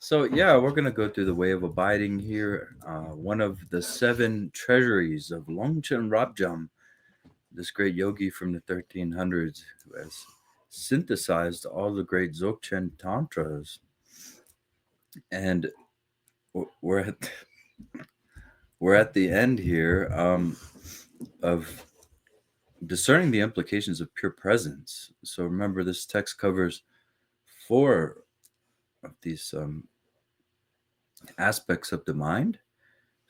So yeah, we're gonna go through the way of abiding here. One of the seven treasuries of Longchen Rabjam, this great yogi from the 1300s, who has synthesized all the great Dzogchen tantras, and we're at we're at the end here of discerning the implications of pure presence. So remember, this text covers four of these aspects of the mind.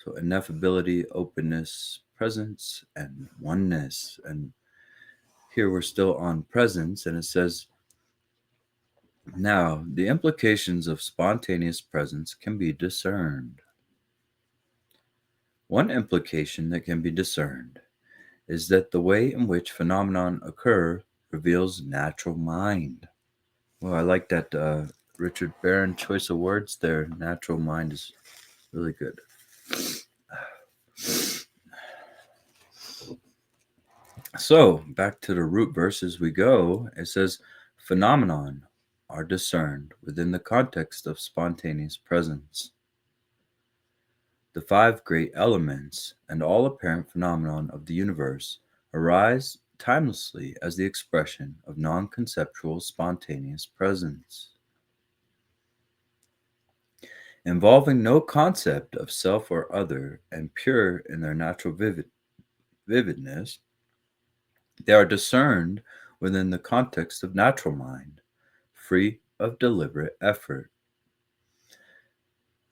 So ineffability, openness, presence, and oneness. And here we're still on presence, and it says, now the implications of spontaneous presence can be discerned. One implication that can be discerned is that the way in which phenomenon occur reveals natural mind. Well, I like that Richard Barron choice of words there. Natural mind is really good. So, back to the root verse as we go, it says, phenomenon are discerned within the context of spontaneous presence. The five great elements and all apparent phenomenon of the universe arise timelessly as the expression of non-conceptual spontaneous presence, involving no concept of self or other and pure in their natural vividness. They are discerned within the context of natural mind, free of deliberate effort.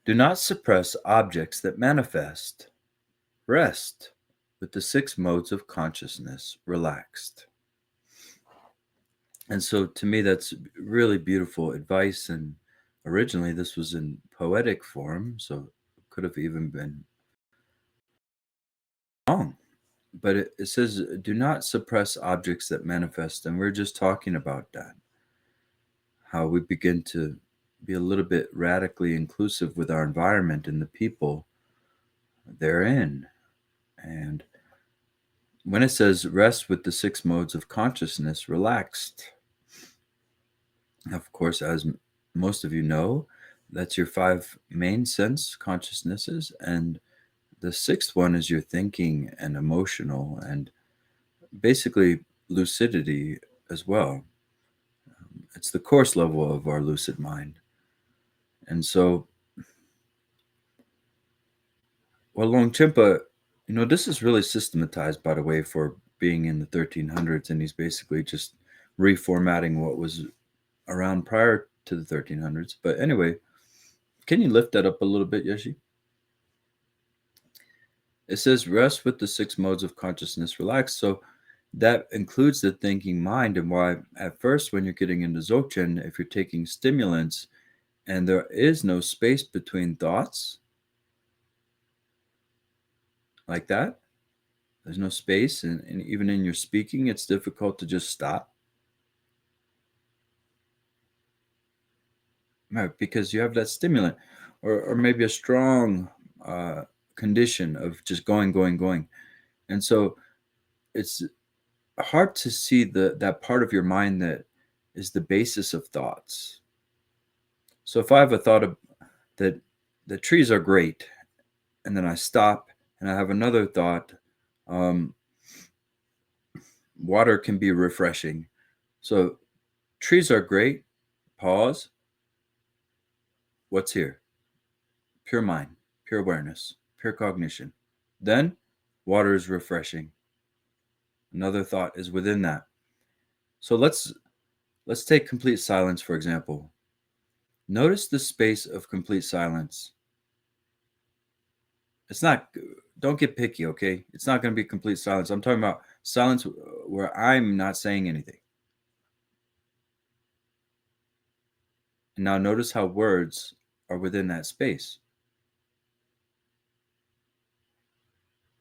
Do not suppress objects that manifest. Rest with the six modes of consciousness relaxed. And so to me, that's really beautiful advice. And originally, this was in poetic form, so it could have even been wrong. But it says, do not suppress objects that manifest. And we're just talking about that. How we begin to be a little bit radically inclusive with our environment and the people therein. And when it says rest with the six modes of consciousness relaxed, of course, as most of you know, that's your five main sense consciousnesses. And the sixth one is your thinking and emotional and basically lucidity as well. It's the coarse level of our lucid mind. And so, well, Longchenpa, this is really systematized, by the way, for being in the 1300s. And he's basically just reformatting what was around prior to the 1300s. But anyway, can you lift that up a little bit, Yoshi? It says rest with the six modes of consciousness relaxed. So that includes the thinking mind. And why at first, when you're getting into Dzogchen, if you're taking stimulants and there is no space between thoughts like that, there's no space. And even in your speaking, it's difficult to just stop. Right, because you have that stimulant or maybe a strong condition of just going. And so it's hard to see that part of your mind that is the basis of thoughts. So if I have a thought of that the trees are great, and then I stop and I have another thought, water can be refreshing. So trees are great, pause. What's here? Pure mind, pure awareness, pure cognition. Then water is refreshing. Another thought is within that. So let's take complete silence, for example. Notice the space of complete silence. It's not, don't get picky, okay? It's not going to be complete silence. I'm talking about silence where I'm not saying anything. And now notice how words are within that space.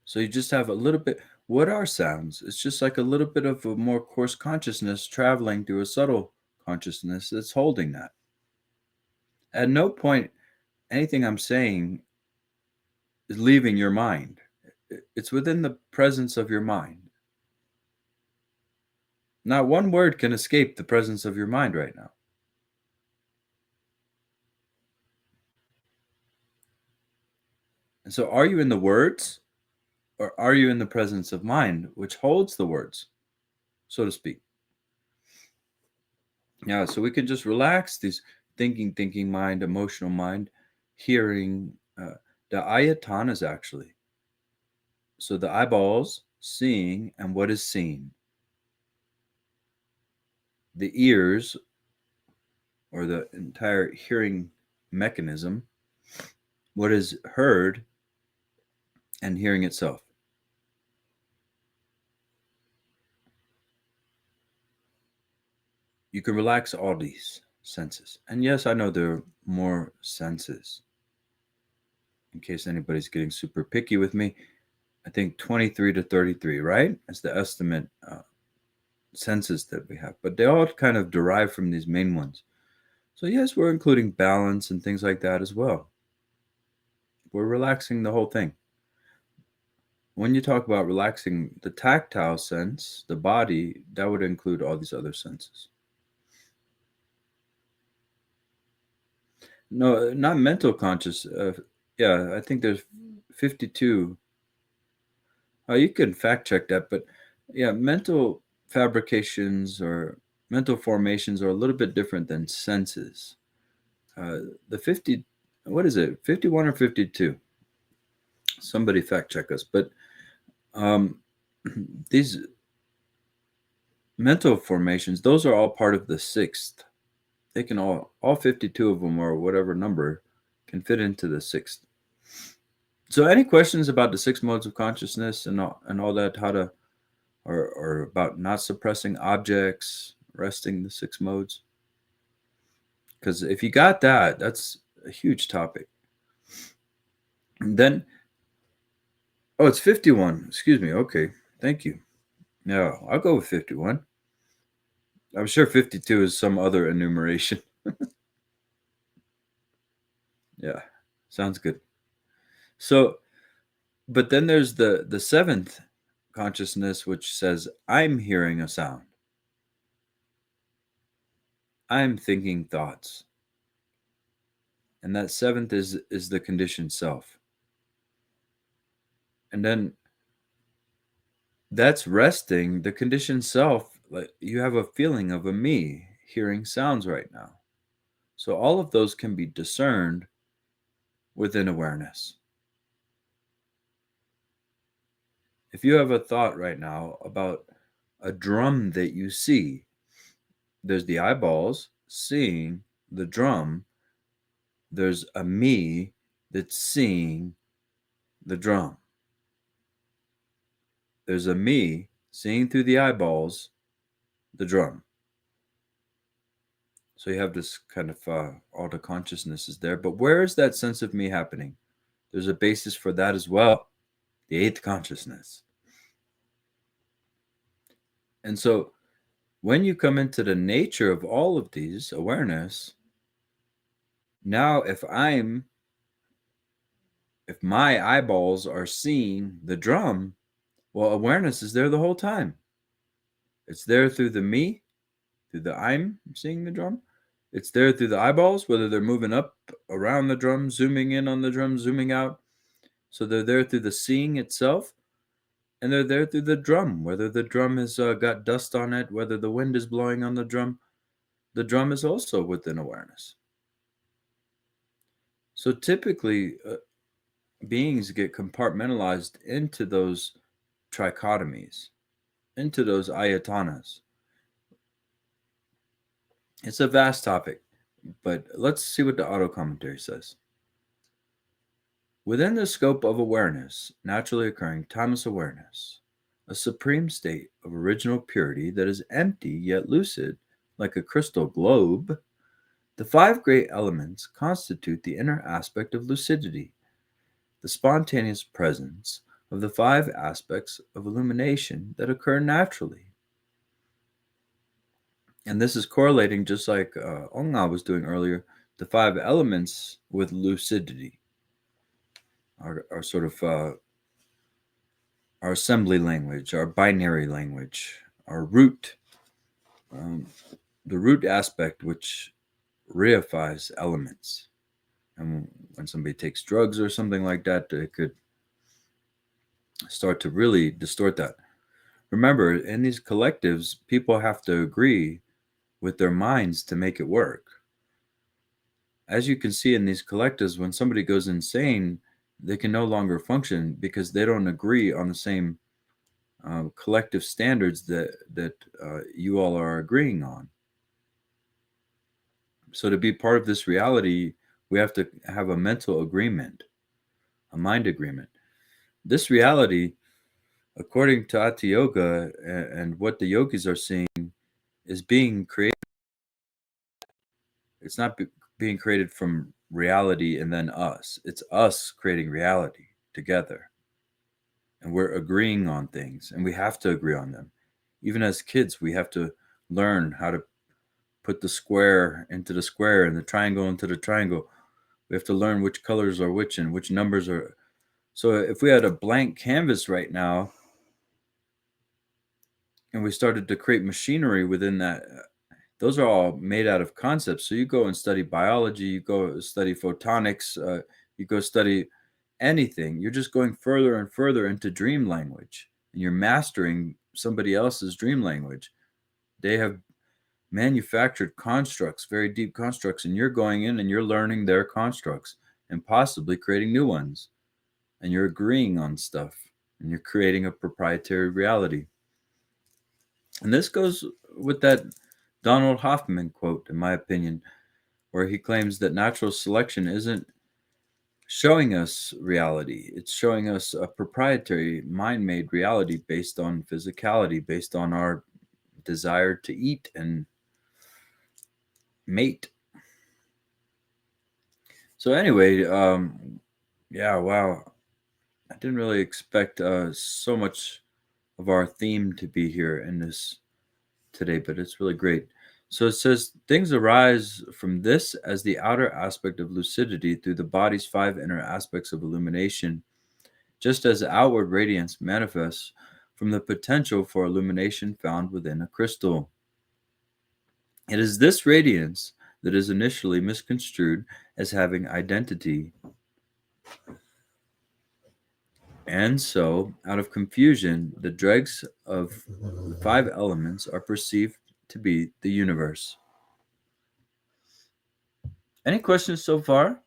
So you just have a little bit. What are sounds? It's just like a little bit of a more coarse consciousness traveling through a subtle consciousness that's holding that. At no point anything I'm saying is leaving your mind. It's within the presence of your mind. Not one word can escape the presence of your mind right now. So are you in the words, or are you in the presence of mind, which holds the words, so to speak? Yeah, so we can just relax these thinking mind, emotional mind, hearing, the ayatanas actually. So the eyeballs, seeing, and what is seen. The ears, or the entire hearing mechanism, what is heard, and hearing itself. You can relax all these senses. And yes, I know there are more senses. In case anybody's getting super picky with me, I think 23 to 33, right? That's the estimate senses that we have. But they all kind of derive from these main ones. So, yes, we're including balance and things like that as well. We're relaxing the whole thing. When you talk about relaxing the tactile sense, the body, that would include all these other senses. No, not mental conscious. Yeah, I think there's 52. You can fact check that, but yeah, mental fabrications or mental formations are a little bit different than senses. The 50, what is it, 51 or 52? Somebody fact check us. But um, these mental formations, those are all part of the sixth. They can all 52 of them, or whatever number, can fit into the sixth. So, any questions about the six modes of consciousness and all that, how to, or about not suppressing objects, resting the six modes? Because if you got that, that's a huge topic. And then, oh, it's 51. Excuse me. Okay, thank you. Yeah, I'll go with 51. I'm sure 52 is some other enumeration. Yeah, sounds good. So, but then there's the seventh consciousness, which says, I'm hearing a sound. I'm thinking thoughts. And that seventh is the conditioned self. And then that's resting the conditioned self. Like, you have a feeling of a me hearing sounds right now. So all of those can be discerned within awareness. If you have a thought right now about a drum that you see, there's the eyeballs seeing the drum. There's a me that's seeing the drum. There's a me seeing through the eyeballs the drum. So you have this kind of all the consciousness is there. But where is that sense of me happening? There's a basis for that as well. The eighth consciousness. And so when you come into the nature of all of these awareness, now if my eyeballs are seeing the drum, well, awareness is there the whole time. It's there through the me, through the I'm seeing the drum. It's there through the eyeballs, whether they're moving up around the drum, zooming in on the drum, zooming out. So they're there through the seeing itself, and they're there through the drum, whether the drum has got dust on it, whether the wind is blowing on the drum is also within awareness. So typically, beings get compartmentalized into those trichotomies, into those ayatanas. It's a vast topic, but let's see what the auto commentary says. Within the scope of awareness, naturally occurring timeless awareness, a supreme state of original purity that is empty yet lucid, like a crystal globe, the five great elements constitute the inner aspect of lucidity, the spontaneous presence of the five aspects of illumination that occur naturally. And this is correlating, just like Ongna was doing earlier, the five elements with lucidity, our sort of our assembly language, our binary language, our root, the root aspect which reifies elements. And when somebody takes drugs or something like that, it could start to really distort that. Remember, in these collectives, people have to agree with their minds to make it work. As you can see in these collectives, when somebody goes insane, they can no longer function because they don't agree on the same collective standards that you all are agreeing on. So to be part of this reality, we have to have a mental agreement, a mind agreement. This reality, according to Hatha Yoga and what the yogis are seeing, is being created. It's not being created from reality and then us. It's us creating reality together. And we're agreeing on things, and we have to agree on them. Even as kids, we have to learn how to put the square into the square and the triangle into the triangle. We have to learn which colors are which and which numbers are. So if we had a blank canvas right now and we started to create machinery within that, those are all made out of concepts. So you go and study biology, you go study photonics, you go study anything. You're just going further and further into dream language, and you're mastering somebody else's dream language. They have manufactured constructs, very deep constructs, and you're going in and you're learning their constructs and possibly creating new ones. And you're agreeing on stuff, and you're creating a proprietary reality. And this goes with that Donald Hoffman quote, in my opinion, where he claims that natural selection isn't showing us reality. It's showing us a proprietary mind-made reality based on physicality, based on our desire to eat and mate. So anyway, yeah, wow. I didn't really expect so much of our theme to be here in this today, but it's really great. So it says, things arise from this as the outer aspect of lucidity through the body's 5 inner aspects of illumination, just as outward radiance manifests from the potential for illumination found within a crystal. It is this radiance that is initially misconstrued as having identity. And so, out of confusion, the dregs of the 5 elements are perceived to be the universe. Any questions so far?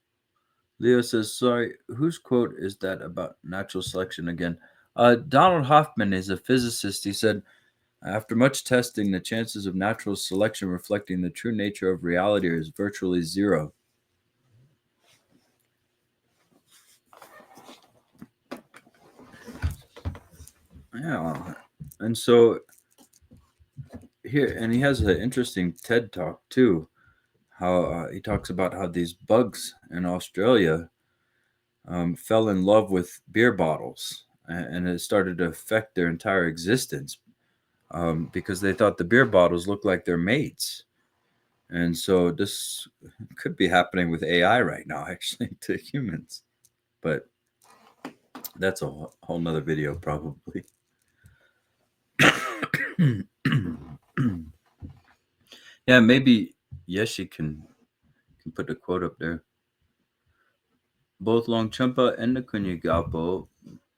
Leo says, sorry, whose quote is that about natural selection again? Donald Hoffman is a physicist. He said, after much testing, the chances of natural selection reflecting the true nature of reality is virtually zero. Yeah, and so here, and he has an interesting TED talk too. How he talks about how these bugs in Australia fell in love with beer bottles, and it started to affect their entire existence because they thought the beer bottles looked like their mates. And so this could be happening with AI right now, actually, to humans. But that's a whole nother video, probably. Yeah, maybe Yeshi can put the quote up there. Both Longchenpa and the Kunyigalpo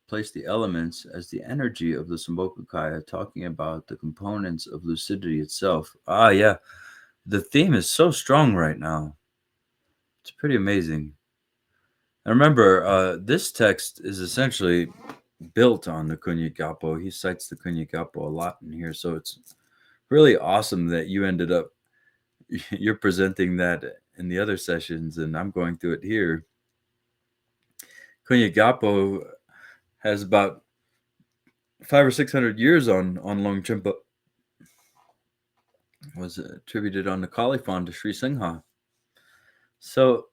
place the elements as the energy of the Sambhogakaya, talking about the components of lucidity itself. Ah, yeah. The theme is so strong right now. It's pretty amazing. And remember, this text is essentially built on the Kunyigalpo. He cites the Kunyigalpo a lot in here. So it's really awesome that you ended up, you're presenting that in the other sessions, and I'm going through it here. Kunyigalpo has about 500 or 600 years on Longchenpa. Was attributed on the Kalifon to Sri Singha. So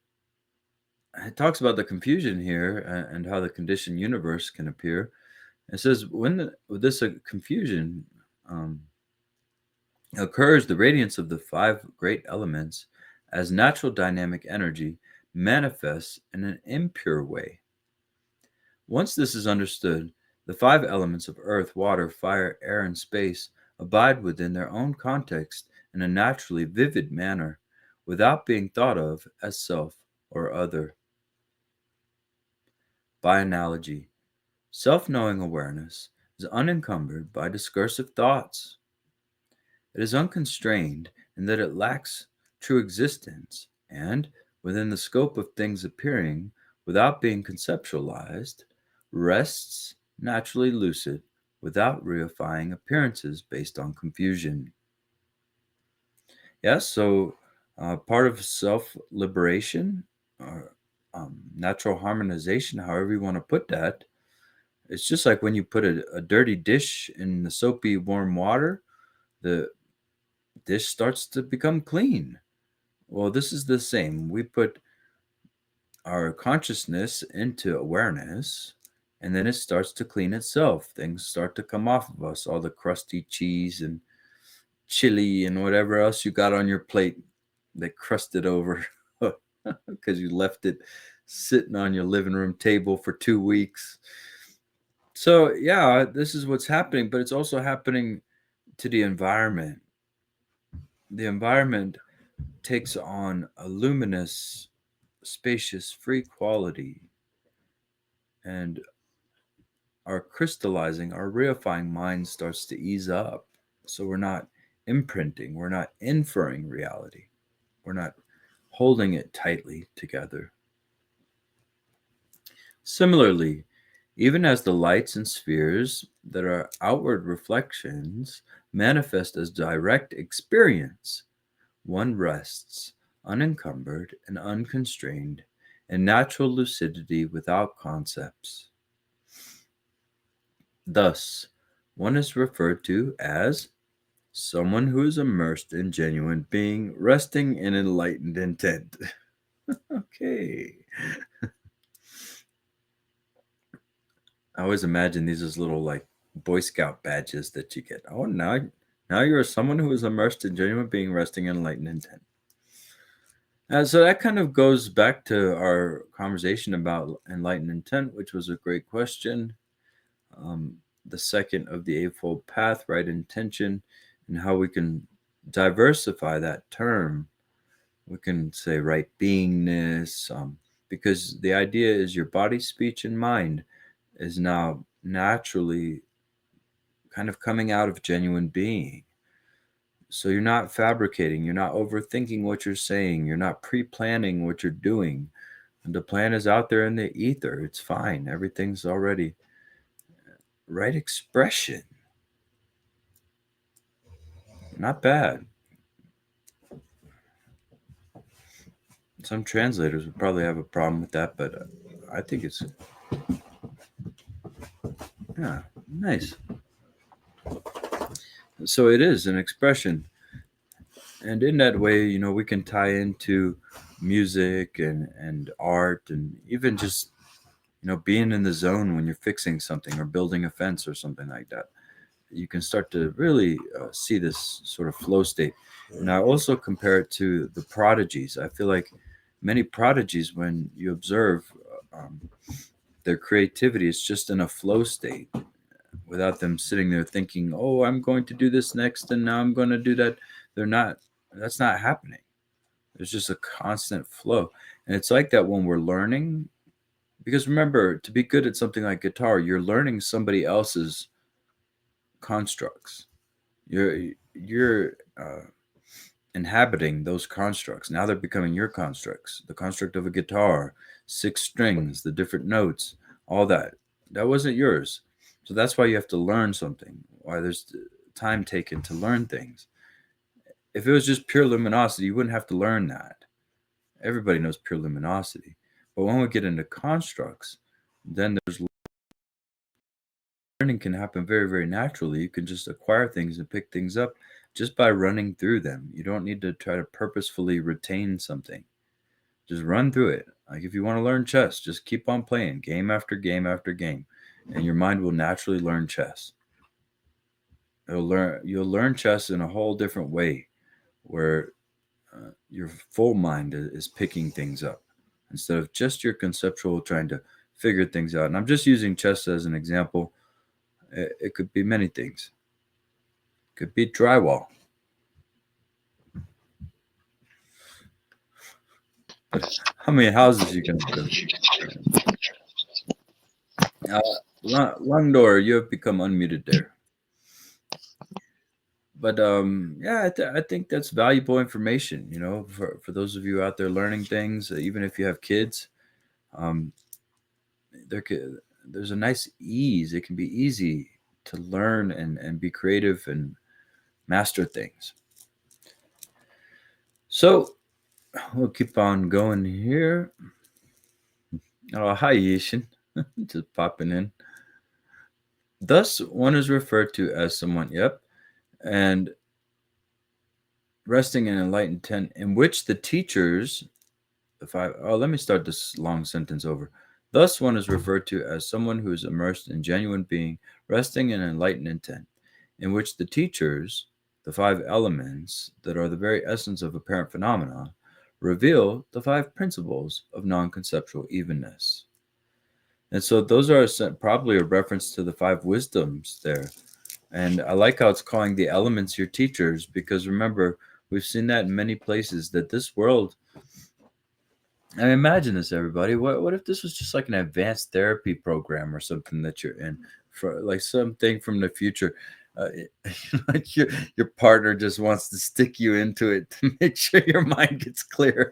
it talks about the confusion here and how the conditioned universe can appear. It says, when this confusion occurs, the radiance of the 5 great elements as natural dynamic energy manifests in an impure way. Once this is understood, the 5 elements of earth, water, fire, air, and space abide within their own context in a naturally vivid manner, without being thought of as self or other. By analogy, self-knowing awareness is unencumbered by discursive thoughts. It is unconstrained in that it lacks true existence, and, within the scope of things appearing without being conceptualized, rests naturally lucid without reifying appearances based on confusion. Yes, so part of self-liberation, or natural harmonization, however you want to put that, it's just like when you put a dirty dish in the soapy warm water, the dish starts to become clean. Well, this is the same. We put our consciousness into awareness, and then it starts to clean itself. Things start to come off of us, all the crusty cheese and chili and whatever else you got on your plate that crusted over because you left it sitting on your living room table for 2 weeks. So, yeah, this is what's happening, but it's also happening to the environment. The environment takes on a luminous, spacious, free quality, and our crystallizing, our reifying mind starts to ease up. So we're not imprinting, we're not inferring reality, we're not holding it tightly together. Similarly, even as the lights and spheres that are outward reflections manifest as direct experience, one rests, unencumbered and unconstrained, in natural lucidity without concepts. Thus, one is referred to as someone who is immersed in genuine being, resting in enlightened intent. Okay. I always imagine these as little like Boy Scout badges that you get. Oh, now you're someone who is immersed in genuine being, resting in enlightened intent. So that kind of goes back to our conversation about enlightened intent, which was a great question. The second of the Eightfold Path, right intention, and how we can diversify that term. We can say right beingness, because the idea is your body, speech, and mind is now naturally kind of coming out of genuine being. So you're not fabricating, you're not overthinking what you're saying, you're not pre-planning what you're doing. And the plan is out there in the ether. It's fine. Everything's already right expression. Not bad. Some translators would probably have a problem with that, but I think it's, yeah, nice. So it is an expression. And in that way, we can tie into music and art, and even just, being in the zone when you're fixing something or building a fence or something like that. You can start to really see this sort of flow state. And I also compare it to the prodigies. I feel like many prodigies, when you observe their creativity, is just in a flow state without them sitting there thinking, oh, I'm going to do this next and now I'm going to do that. That's not happening. There's just a constant flow. And it's like that when we're learning, because remember, to be good at something like guitar, you're learning somebody else's constructs. You're inhabiting those constructs. Now they're becoming your constructs. The construct of a guitar, 6 strings, the different notes, all that. That wasn't yours. So that's why you have to learn something. Why there's time taken to learn things. If it was just pure luminosity, you wouldn't have to learn that. Everybody knows pure luminosity. But when we get into constructs, then there's learning can happen very, very naturally. You can just acquire things and pick things up just by running through them. You don't need to try to purposefully retain something. Just run through it. Like if you want to learn chess, just keep on playing game after game after game, and your mind will naturally learn chess. You'll learn chess in a whole different way, where your full mind is picking things up instead of just your conceptual trying to figure things out. And I'm just using chess as an example. It could be many things. It could be drywall. How many houses you going to build? Langdor, you have become unmuted there. But yeah, I think that's valuable information, for those of you out there learning things, even if you have kids. Um, there's a nice ease. It can be easy to learn and be creative and master things. So we'll keep on going here. Oh, hi, Yishin. Just popping in. Thus, one is referred to as someone, and resting in enlightened intent, in which the teachers, let me start this long sentence over. Thus, one is referred to as someone who is immersed in genuine being, resting in enlightened intent, in which the teachers, the five elements that are the very essence of apparent phenomena, reveal the five principles of non-conceptual evenness. And so those are probably a reference to the five wisdoms there. And I like how it's calling the elements your teachers, because remember, we've seen that in many places, that this world, I mean, imagine this, everybody. What if this was just like an advanced therapy program or something that you're in, for like something from the future? Like your partner just wants to stick you into it to make sure your mind gets clear.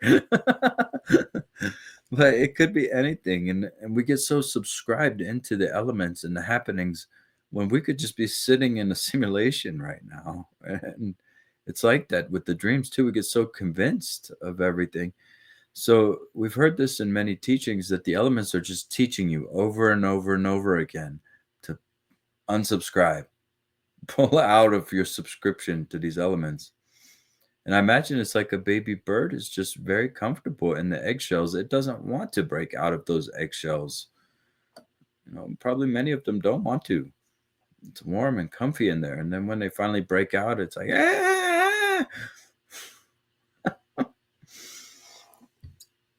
But it could be anything, and we get so subscribed into the elements and the happenings when we could just be sitting in a simulation right now. And it's like that with the dreams too. We get so convinced of everything. So we've heard this in many teachings, that the elements are just teaching you over and over and over again to unsubscribe, pull out of your subscription to these elements. And I imagine it's like a baby bird is just very comfortable in the eggshells. It doesn't want to break out of those eggshells. Probably many of them don't want to. It's warm and comfy in there. And then when they finally break out, it's like, ah!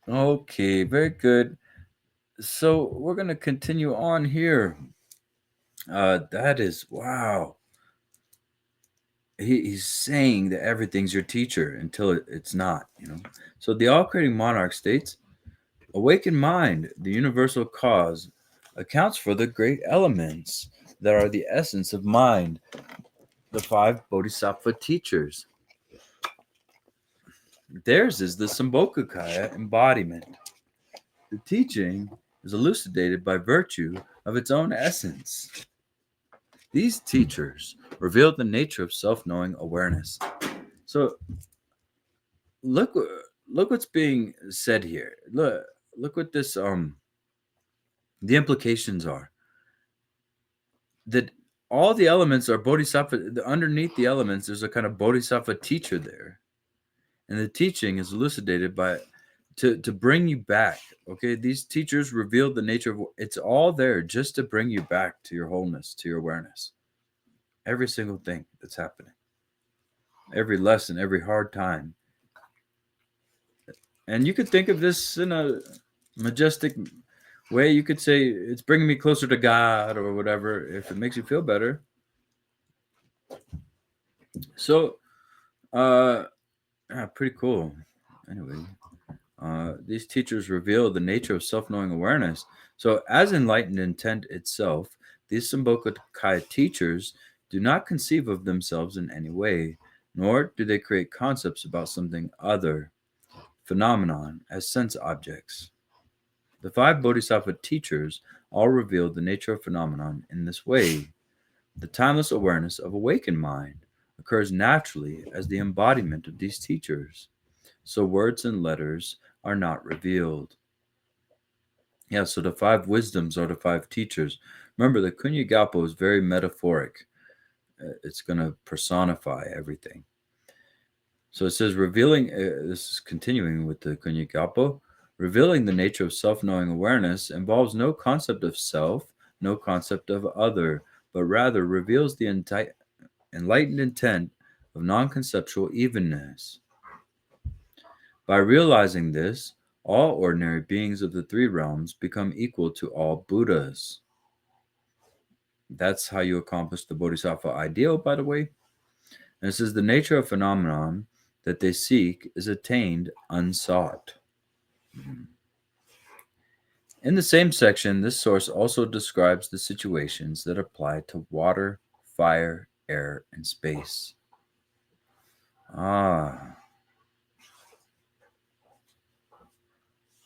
Okay, very good. So we're going to continue on here. That is, wow. He's saying that everything's your teacher until it's not, So the all-creating monarch states, awakened mind, the universal cause, accounts for the great elements that are the essence of mind, the five bodhisattva teachers. Theirs is the Sambhogakaya embodiment. The teaching is elucidated by virtue of its own essence. These teachers reveal the nature of self-knowing awareness. So look what's being said here. Look what this the implications are. That all the elements are bodhisattva. Underneath the elements, there's a kind of bodhisattva teacher there, and the teaching is elucidated by to bring you back. Okay, these teachers revealed the nature of it's all there just to bring you back to your wholeness, to your awareness. Every single thing that's happening, every lesson, every hard time. And you could think of this in a majestic way. You could say it's bringing me closer to God or whatever, if it makes you feel better. So, pretty cool. Anyway, these teachers reveal the nature of self-knowing awareness. So, as enlightened intent itself, these Sambhogakaya teachers do not conceive of themselves in any way, nor do they create concepts about something other, phenomenon, as sense objects. The five bodhisattva teachers all reveal the nature of phenomenon in this way. The timeless awareness of awakened mind occurs naturally as the embodiment of these teachers. So words and letters are not revealed. Yeah, so the five wisdoms are the five teachers. Remember, the Kunyigapo is very metaphoric. It's going to personify everything. So it says, revealing, this is continuing with the Kunyigapo, revealing the nature of self-knowing awareness involves no concept of self, no concept of other, but rather reveals the enlightened intent of non-conceptual evenness. By realizing this, all ordinary beings of the three realms become equal to all Buddhas. That's how you accomplish the Bodhisattva ideal, by the way. And it says the nature of phenomenon that they seek is attained unsought. In the same section, this source also describes the situations that apply to water, fire, air, and space. Ah,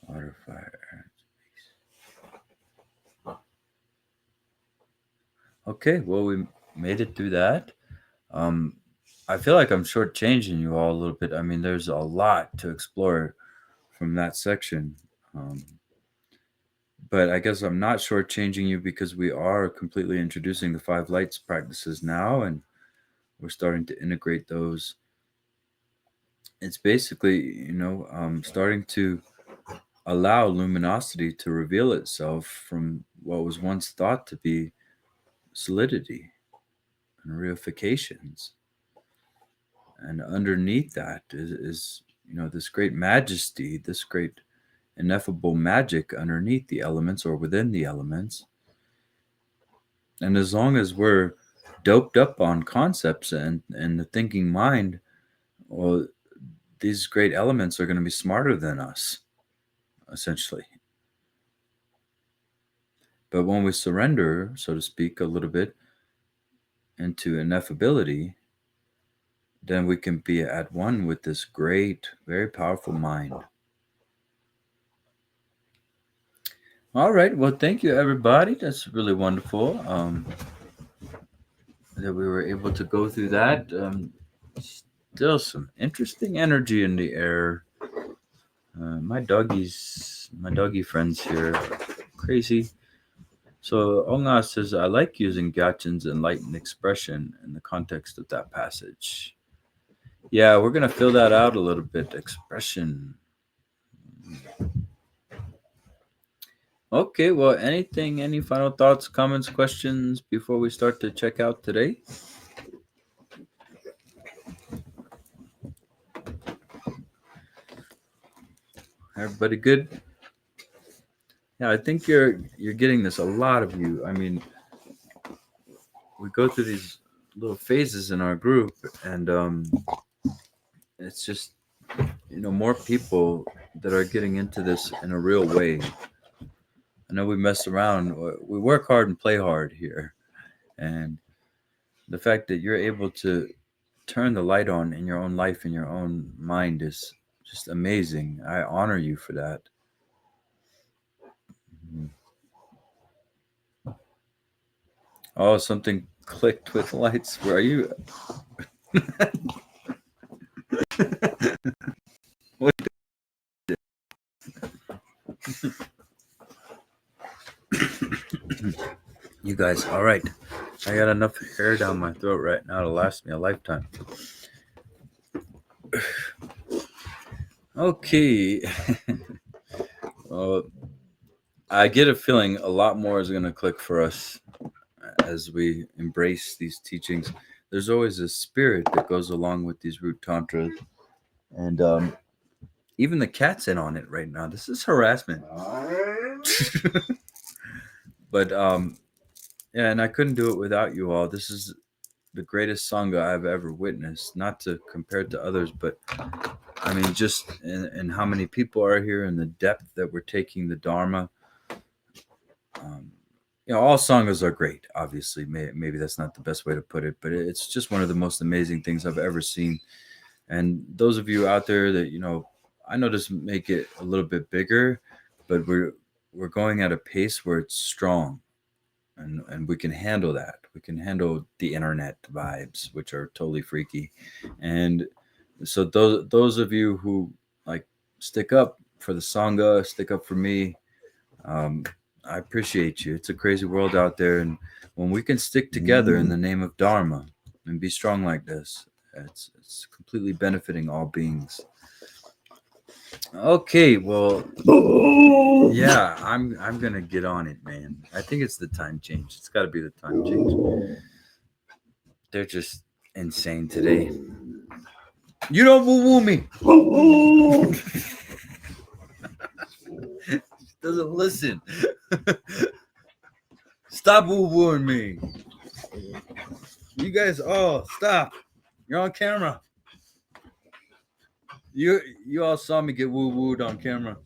water, fire, air, and space. Okay, well, we made it through that. I feel like I'm shortchanging you all a little bit. I mean, there's a lot to explore from that section. But I guess I'm not shortchanging you because we are completely introducing the five lights practices now, and we're starting to integrate those. It's basically, starting to allow luminosity to reveal itself from what was once thought to be solidity and reifications. And underneath that is this great majesty, this great ineffable magic underneath the elements or within the elements. And as long as we're doped up on concepts and the thinking mind, well, these great elements are going to be smarter than us, essentially. But when we surrender, so to speak, a little bit into ineffability, then we can be at one with this great, very powerful mind. All right. Well, thank you, everybody. That's really wonderful that we were able to go through that. Still some interesting energy in the air. My doggy friends here are crazy. So Onga says, I like using Gyatchen's enlightened expression in the context of that passage. Yeah, we're going to fill that out a little bit. Expression. Okay, well, any final thoughts, comments, questions before we start to check out today? Everybody good? Yeah, I think you're getting this. A lot of you. I mean, we go through these little phases in our group, and it's just more people that are getting into this in a real way. I know we mess around. We work hard and play hard here, and the fact that you're able to turn the light on in your own life, in your own mind, is just amazing. I honor you for that. Oh, something clicked with lights. Where are you? What? You guys, all right. I got enough hair down my throat right now to last me a lifetime. Okay. I get a feeling a lot more is going to click for us as we embrace these teachings. There's always a spirit that goes along with these root tantras, and even the cat's in on it right now. This is harassment. But yeah, and I couldn't do it without you all. This is the greatest sangha I've ever witnessed. Not to compare it to others, but I mean, just in how many people are here and the depth that we're taking the Dharma. All sanghas are great. Obviously, maybe that's not the best way to put it, but it's just one of the most amazing things I've ever seen. And those of you out there that I know this make it a little bit bigger, but we're going at a pace where it's strong, and we can handle that. We can handle the internet vibes, which are totally freaky. And so those of you who stick up for the sangha, stick up for me. I appreciate you. It's a crazy world out there, and when we can stick together in the name of Dharma and be strong like this, it's completely benefiting all beings. Okay, well, yeah, I'm gonna get on it, man. I think it's the time change. It's got to be the time change. They're just insane today. You don't woo me. Doesn't listen. Stop woo-wooing me. You guys all stop. You're on camera. You all saw me get woo-wooed on camera.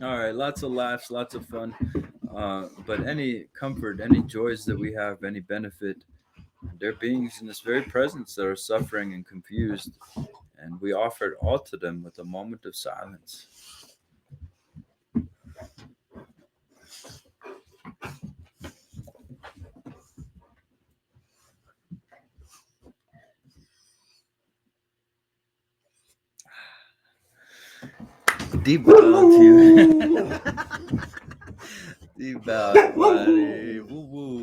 All right, lots of laughs, lots of fun. But any comfort, any joys that we have, any benefit, there are beings in this very presence that are suffering and confused, and we offer it all to them with a moment of silence. Deep bow to you. Deep bow, everybody. Woo woo.